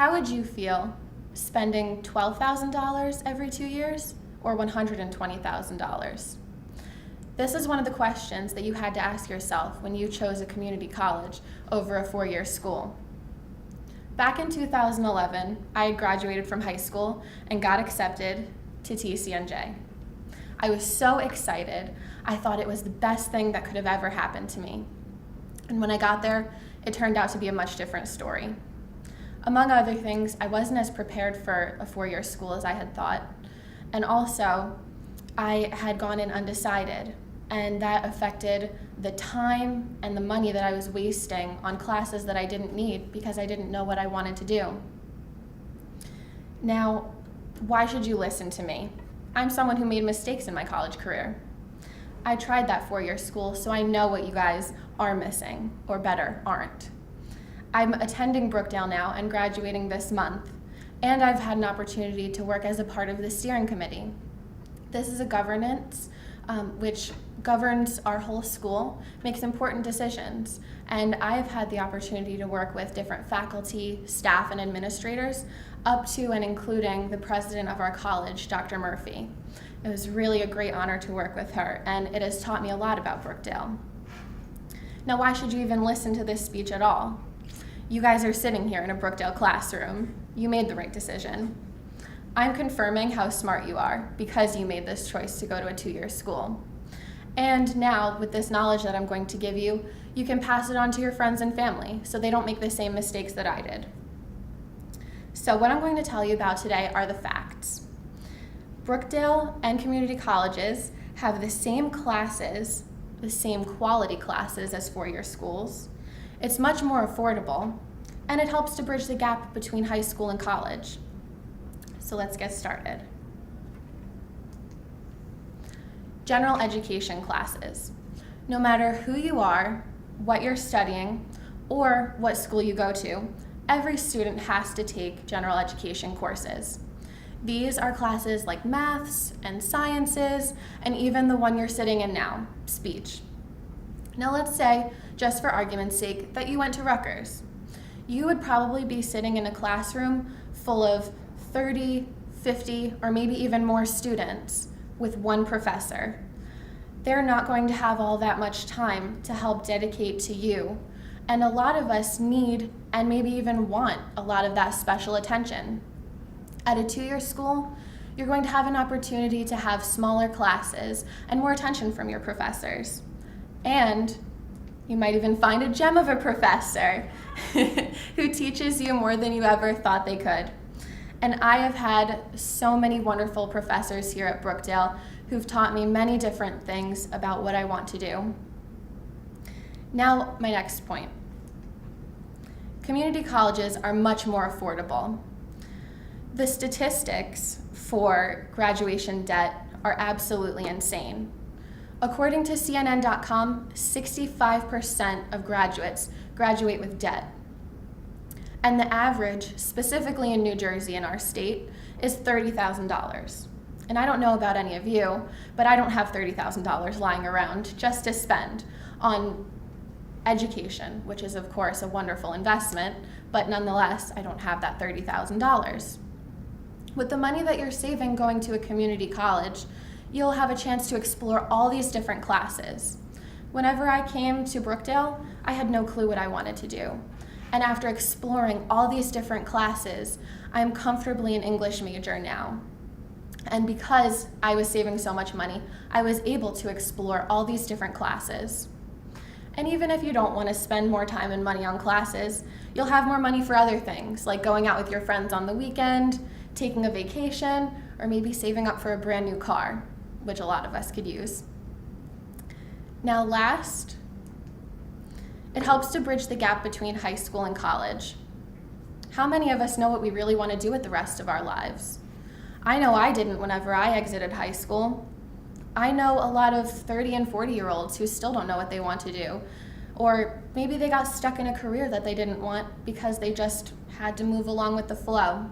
How would you feel spending $12,000 every 2 years or $120,000? This is one of the questions that you had to ask yourself when you chose a community college over a 4-year school. Back in 2011, I had graduated from high school and got accepted to TCNJ. I was so excited. I thought it was the best thing that could have ever happened to me. And when I got there, it turned out to be a much different story. Among other things, I wasn't as prepared for a 4-year school as I had thought. And also, I had gone in undecided, and that affected the time and the money that I was wasting on classes that I didn't need because I didn't know what I wanted to do. Now, why should you listen to me? I'm someone who made mistakes in my college career. I tried that 4-year school, so I know what you guys are missing, or better, aren't. I'm attending Brookdale now and graduating this month, and I've had an opportunity to work as a part of the steering committee. This is a governance which governs our whole school, makes important decisions, and I have had the opportunity to work with different faculty, staff, and administrators, up to and including the president of our college, Dr. Murphy. It was really a great honor to work with her, and it has taught me a lot about Brookdale. Now, why should you even listen to this speech at all? You guys are sitting here in a Brookdale classroom. You made the right decision. I'm confirming how smart you are because you made this choice to go to a 2-year school. And now, with this knowledge that I'm going to give you, you can pass it on to your friends and family so they don't make the same mistakes that I did. So what I'm going to tell you about today are the facts. Brookdale and community colleges have the same classes, the same quality classes as 4-year schools. It's much more affordable, and it helps to bridge the gap between high school and college. So let's get started. General education classes. No matter who you are, what you're studying, or what school you go to, every student has to take general education courses. These are classes like maths and sciences, and even the one you're sitting in now, speech. Now let's say, just for argument's sake, that you went to Rutgers. You would probably be sitting in a classroom full of 30, 50, or maybe even more students with one professor. They're not going to have all that much time to help dedicate to you, and a lot of us need and maybe even want a lot of that special attention. At a 2-year school, you're going to have an opportunity to have smaller classes and more attention from your professors. And you might even find a gem of a professor who teaches you more than you ever thought they could. And I have had so many wonderful professors here at Brookdale who've taught me many different things about what I want to do. Now, my next point. Community colleges are much more affordable. The statistics for graduation debt are absolutely insane. According to CNN.com, 65% of graduates graduate with debt. And the average, specifically in New Jersey in our state, is $30,000. And I don't know about any of you, but I don't have $30,000 lying around just to spend on education, which is of course a wonderful investment, but nonetheless, I don't have that $30,000. With the money that you're saving going to a community college, you'll have a chance to explore all these different classes. Whenever I came to Brookdale, I had no clue what I wanted to do. And after exploring all these different classes, I'm comfortably an English major now. And because I was saving so much money, I was able to explore all these different classes. And even if you don't want to spend more time and money on classes, you'll have more money for other things, like going out with your friends on the weekend, taking a vacation, or maybe saving up for a brand new car, which a lot of us could use. Now last, it helps to bridge the gap between high school and college. How many of us know what we really want to do with the rest of our lives? I know I didn't whenever I exited high school. I know a lot of 30 and 40-year-olds who still don't know what they want to do. Or maybe they got stuck in a career that they didn't want because they just had to move along with the flow.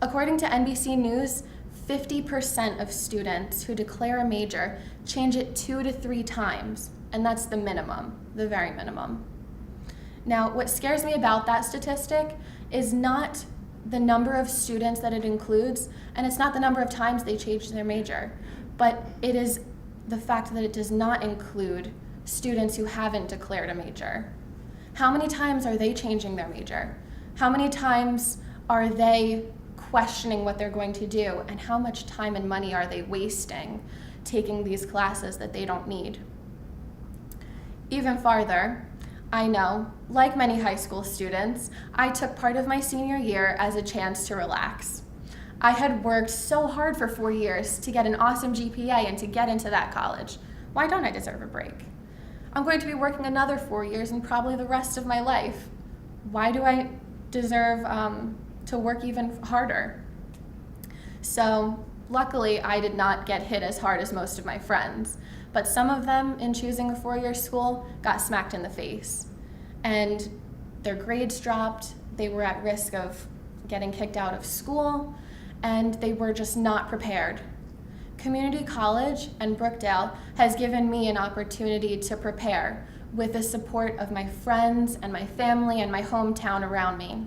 According to NBC News, 50% of students who declare a major change it 2 to 3 times, and that's the minimum, the very minimum. Now, what scares me about that statistic is not the number of students that it includes, and it's not the number of times they change their major, but it is the fact that it does not include students who haven't declared a major. How many times are they changing their major? How many times are they questioning what they're going to do, and how much time and money are they wasting taking these classes that they don't need? Even farther, I know, like many high school students, I took part of my senior year as a chance to relax. I had worked so hard for 4 years to get an awesome GPA and to get into that college. Why don't I deserve a break? I'm going to be working another 4 years and probably the rest of my life. Why do I deserve to work even harder? So luckily, I did not get hit as hard as most of my friends, but some of them in choosing a 4-year school got smacked in the face. And their grades dropped, they were at risk of getting kicked out of school, and they were just not prepared. Community college and Brookdale has given me an opportunity to prepare with the support of my friends and my family and my hometown around me.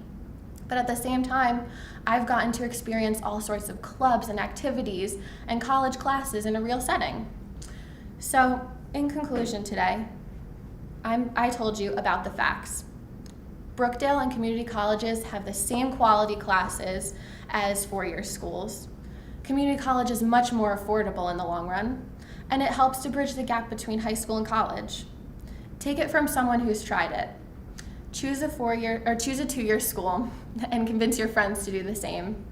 But at the same time, I've gotten to experience all sorts of clubs and activities and college classes in a real setting. So, in conclusion today, I told you about the facts. Brookdale and community colleges have the same quality classes as 4-year schools. Community college is much more affordable in the long run, and it helps to bridge the gap between high school and college. Take it from someone who's tried it. Choose a 2-year school and convince your friends to do the same.